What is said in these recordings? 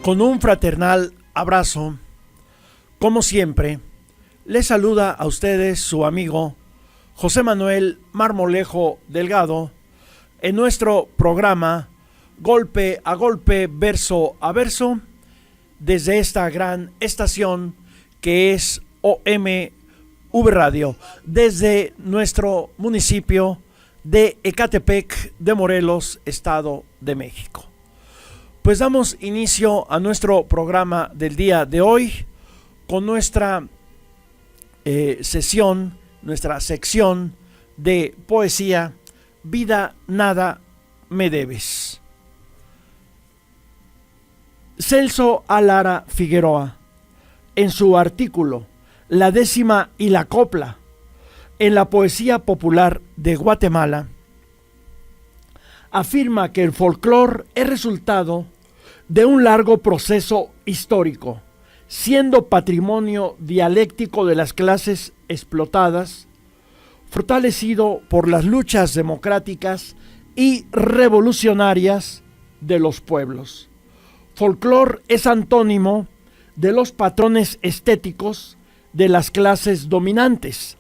Con un fraternal abrazo, como siempre, les saluda a ustedes su amigo José Manuel Marmolejo Delgado en nuestro programa Golpe a Golpe, Verso a Verso, desde esta gran estación que es OMV Radio, desde nuestro municipio de Ecatepec de Morelos, Estado de México. Pues damos inicio a nuestro programa del día de hoy con nuestra nuestra sección de poesía, Vida Nada Me Debes. Celso A. Lara Figueroa, en su artículo La décima y la copla en la poesía popular de Guatemala, afirma que el folclore es resultado de un largo proceso histórico, siendo patrimonio dialéctico de las clases explotadas, fortalecido por las luchas democráticas y revolucionarias de los pueblos. Folclore es antónimo de los patrones estéticos de las clases dominantes,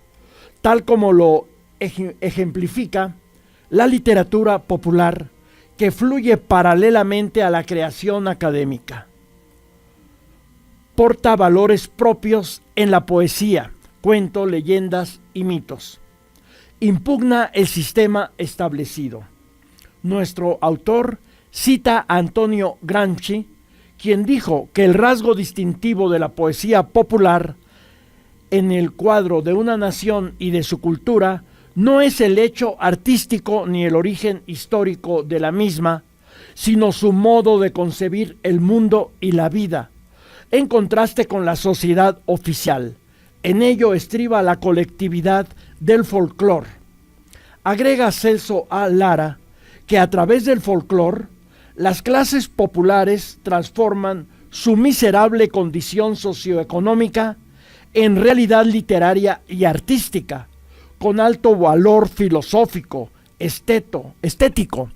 tal como lo ejemplifica la literatura popular que fluye paralelamente a la creación académica. Porta valores propios en la poesía, cuento, leyendas y mitos. Impugna el sistema establecido. Nuestro autor cita a Antonio Gramsci, quien dijo que el rasgo distintivo de la poesía popular en el cuadro de una nación y de su cultura no es el hecho artístico ni el origen histórico de la misma, sino su modo de concebir el mundo y la vida, en contraste con la sociedad oficial. En ello estriba la colectividad del folclore. Agrega Celso A. Lara que a través del folclore, las clases populares transforman su miserable condición socioeconómica en realidad literaria y artística, con alto valor filosófico, estético,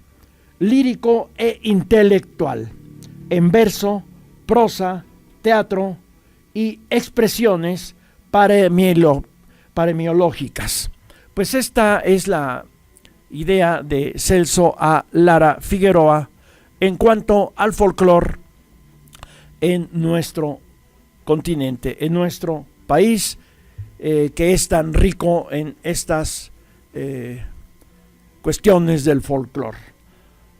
lírico e intelectual, en verso, prosa, teatro y expresiones paremiológicas. Pues esta es la idea de Celso A. Lara Figueroa en cuanto al folclore en nuestro continente, en nuestro país, que es tan rico en estas cuestiones del folclore.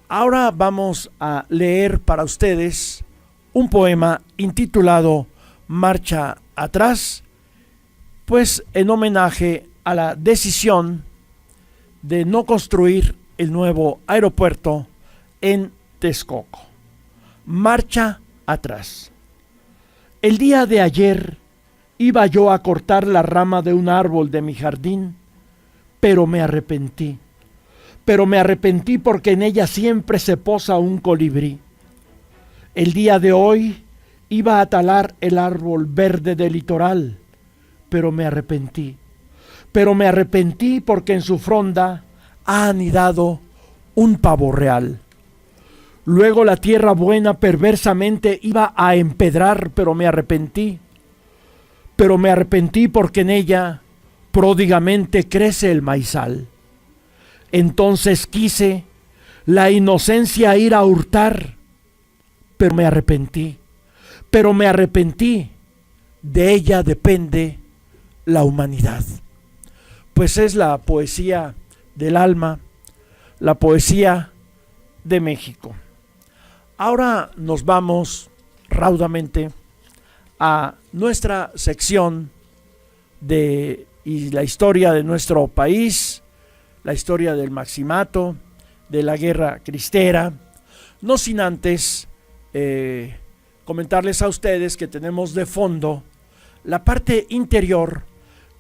Ahora vamos a leer para ustedes un poema intitulado Marcha Atrás, pues en homenaje a la decisión de no construir el nuevo aeropuerto en Texcoco. Marcha atrás. El día de ayer iba yo a cortar la rama de un árbol de mi jardín, pero me arrepentí. Porque en ella siempre se posa un colibrí. El día de hoy iba a talar el árbol verde del litoral, pero me arrepentí porque en su fronda ha anidado un pavo real. Luego la tierra buena perversamente iba a empedrar, pero me arrepentí porque en ella pródigamente crece el maizal. Entonces quise la inocencia ir a hurtar, pero me arrepentí. De ella depende la humanidad. Pues es la poesía del alma, la poesía de México. Ahora nos vamos raudamente a nuestra sección de la historia de nuestro país, la historia del Maximato, de la Guerra Cristera, no sin antes comentarles a ustedes que tenemos de fondo la parte interior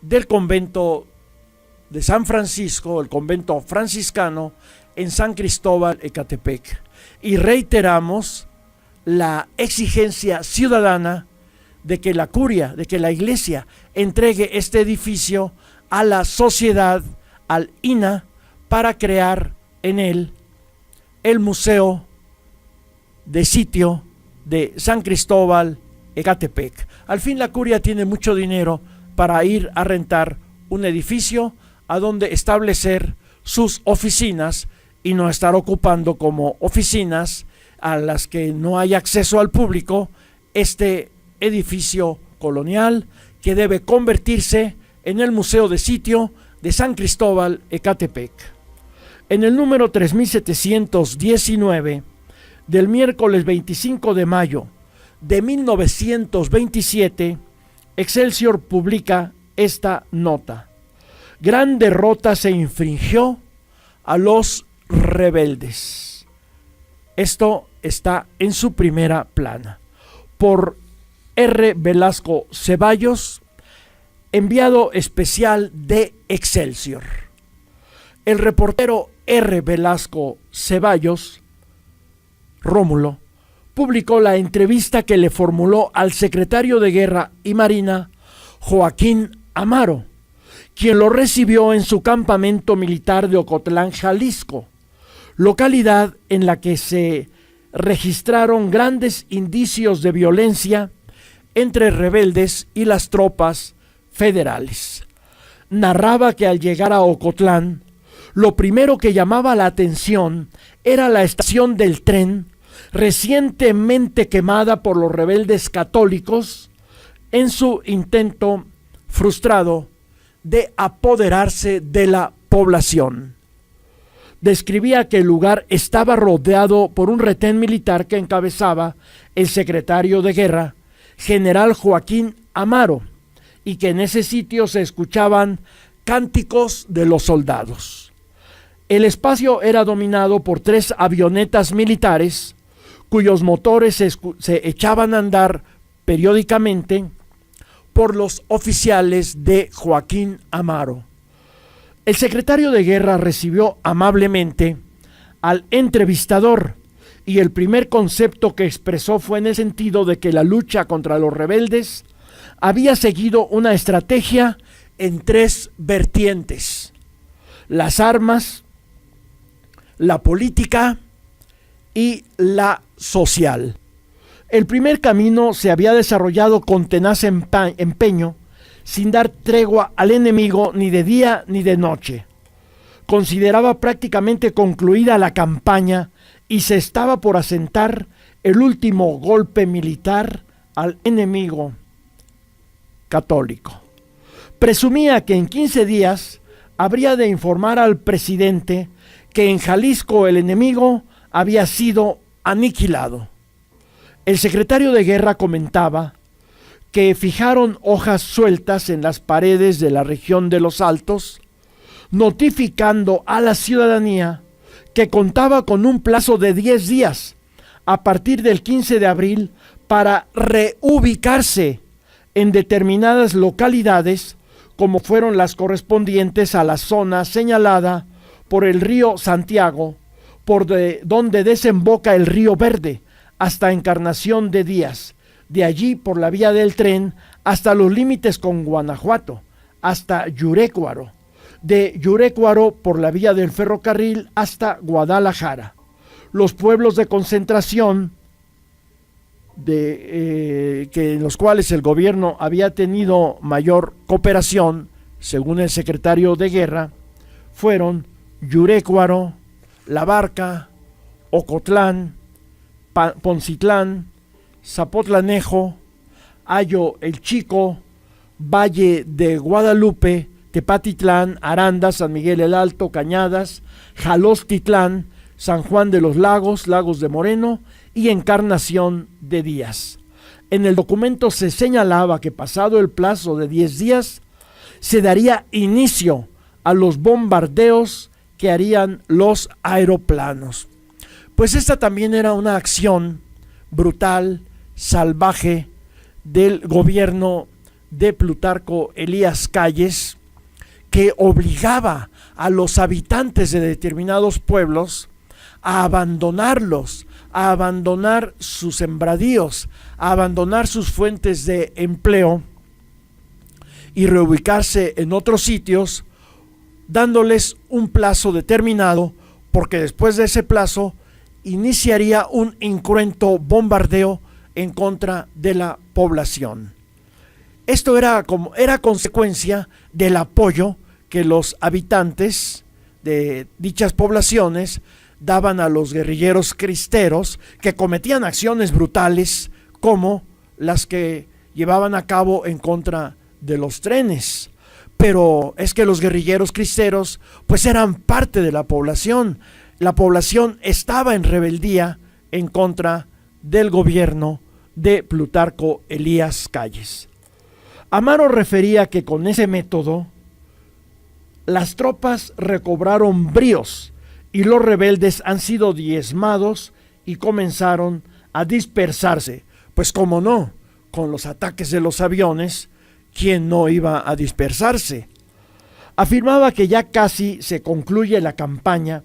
del convento de San Francisco, el convento franciscano en San Cristóbal, Ecatepec, y reiteramos la exigencia ciudadana de que la curia, de que la iglesia entregue este edificio a la sociedad, al INAH, para crear en él el museo de sitio de San Cristóbal, Ecatepec. Al fin la curia tiene mucho dinero para ir a rentar un edificio a donde establecer sus oficinas y no estar ocupando como oficinas a las que no hay acceso al público este edificio colonial que debe convertirse en el Museo de Sitio de San Cristóbal, Ecatepec. En el número 3719 del miércoles 25 de mayo de 1927, Excelsior publica esta nota: gran derrota se infringió a los rebeldes. Esto está en su primera plana. Por R. Velasco Ceballos, enviado especial de Excelsior. El reportero R. Velasco Ceballos, Rómulo, publicó la entrevista que le formuló al secretario de Guerra y Marina, Joaquín Amaro, quien lo recibió en su campamento militar de Ocotlán, Jalisco, localidad en la que se registraron grandes indicios de violencia entre rebeldes y las tropas federales. Narraba que al llegar a Ocotlán, lo primero que llamaba la atención era la estación del tren recientemente quemada por los rebeldes católicos en su intento frustrado de apoderarse de la población. Describía que el lugar estaba rodeado por un retén militar que encabezaba el secretario de Guerra, general Joaquín Amaro, y que en ese sitio se escuchaban cánticos de los soldados. El espacio era dominado por 3 avionetas militares cuyos motores se echaban a andar periódicamente por los oficiales de Joaquín Amaro. El secretario de Guerra recibió amablemente al entrevistador y el primer concepto que expresó fue en el sentido de que la lucha contra los rebeldes había seguido una estrategia en 3 vertientes: las armas, la política y la social. El primer camino se había desarrollado con tenaz empeño, sin dar tregua al enemigo ni de día ni de noche. Consideraba prácticamente concluida la campaña y se estaba por asentar el último golpe militar al enemigo católico. Presumía que en 15 días habría de informar al presidente que en Jalisco el enemigo había sido aniquilado. El secretario de Guerra comentaba que fijaron hojas sueltas en las paredes de la región de los Altos, notificando a la ciudadanía que contaba con un plazo de 10 días a partir del 15 de abril para reubicarse en determinadas localidades, como fueron las correspondientes a la zona señalada por el río Santiago, por donde desemboca el río Verde, hasta Encarnación de Díaz, de allí por la vía del tren hasta los límites con Guanajuato, hasta Yurécuaro, de Yurécuaro por la vía del ferrocarril hasta Guadalajara. Los pueblos de concentración en los cuales el gobierno había tenido mayor cooperación, según el secretario de Guerra, fueron Yurécuaro, La Barca, Ocotlán, Poncitlán, Zapotlanejo, Ayo el Chico, Valle de Guadalupe, Tepatitlán, Aranda, San Miguel el Alto, Cañadas, Jalostitlán, San Juan de los Lagos, Lagos de Moreno y Encarnación de Díaz. En el documento se señalaba que pasado el plazo de 10 días se daría inicio a los bombardeos que harían los aeroplanos. Pues esta también era una acción brutal, salvaje del gobierno de Plutarco Elías Calles, que obligaba a los habitantes de determinados pueblos a abandonarlos, a abandonar sus sembradíos, a abandonar sus fuentes de empleo y reubicarse en otros sitios, dándoles un plazo determinado, porque después de ese plazo iniciaría un incruento bombardeo en contra de la población. Esto era consecuencia del apoyo que los habitantes de dichas poblaciones daban a los guerrilleros cristeros, que cometían acciones brutales como las que llevaban a cabo en contra de los trenes. Pero es que los guerrilleros cristeros pues eran parte de la población. La población estaba en rebeldía en contra del gobierno de Plutarco Elías Calles. Amaro refería que con ese método las tropas recobraron bríos y los rebeldes han sido diezmados y comenzaron a dispersarse. Pues cómo no, con los ataques de los aviones, ¿quién no iba a dispersarse? Afirmaba que ya casi se concluye la campaña,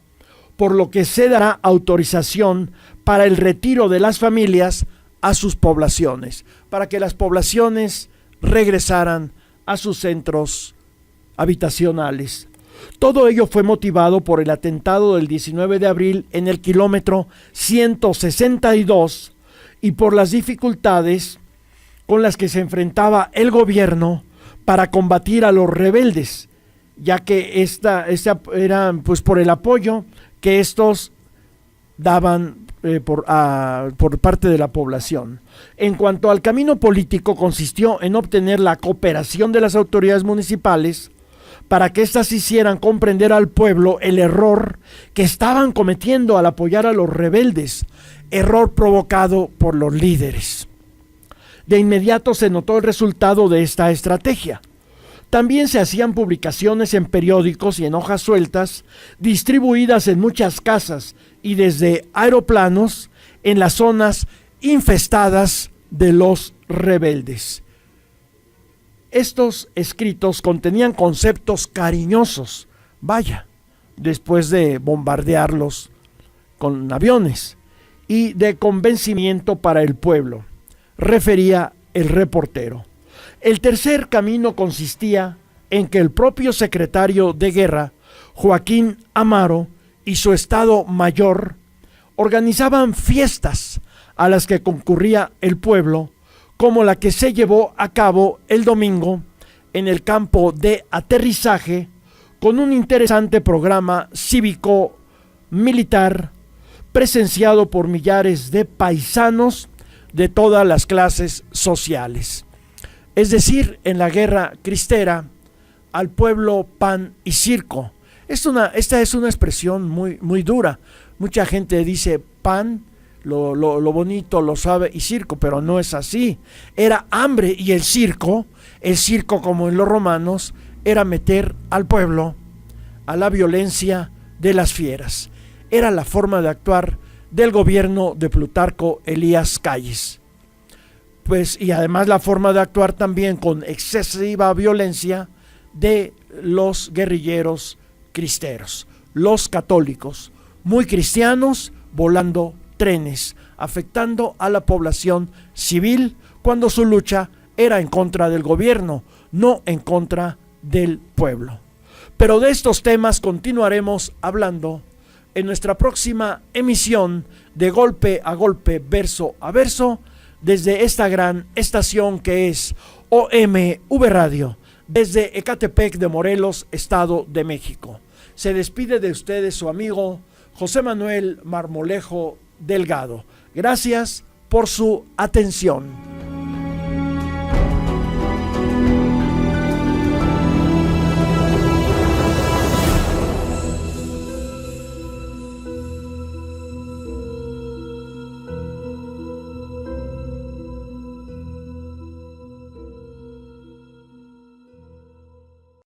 por lo que se dará autorización para el retiro de las familias a sus poblaciones, para que las poblaciones regresaran a sus centros habitacionales. Todo ello fue motivado por el atentado del 19 de abril en el kilómetro 162 y por las dificultades con las que se enfrentaba el gobierno para combatir a los rebeldes, ya que esta era pues por el apoyo que estos daban por parte de la población. En cuanto al camino político, consistió en obtener la cooperación de las autoridades municipales para que éstas hicieran comprender al pueblo el error que estaban cometiendo al apoyar a los rebeldes, error provocado por los líderes. De inmediato se notó el resultado de esta estrategia. También se hacían publicaciones en periódicos y en hojas sueltas, distribuidas en muchas casas y desde aeroplanos en las zonas infestadas de los rebeldes. Estos escritos contenían conceptos cariñosos, después de bombardearlos con aviones, y de convencimiento para el pueblo, refería el reportero. El tercer camino consistía en que el propio secretario de guerra, Joaquín Amaro, y su estado mayor organizaban fiestas a las que concurría el pueblo, como la que se llevó a cabo el domingo en el campo de aterrizaje, con un interesante programa cívico-militar presenciado por millares de paisanos de todas las clases sociales. Es decir, en la guerra cristera, al pueblo pan y circo. Esta es una expresión muy dura. Mucha gente dice pan, lo bonito, lo suave, y circo, pero no es así. Era hambre, y el circo como en los romanos, era meter al pueblo a la violencia de las fieras. Era la forma de actuar del gobierno de Plutarco Elías Calles. Pues, y además la forma de actuar también con excesiva violencia de los guerrilleros cristeros, los católicos, muy cristianos, volando trenes, afectando a la población civil cuando su lucha era en contra del gobierno, no en contra del pueblo. Pero de estos temas continuaremos hablando en nuestra próxima emisión de Golpe a Golpe, Verso a Verso, desde esta gran estación que es OMV Radio, desde Ecatepec de Morelos, Estado de México. Se despide de ustedes su amigo José Manuel Marmolejo Delgado. Gracias por su atención.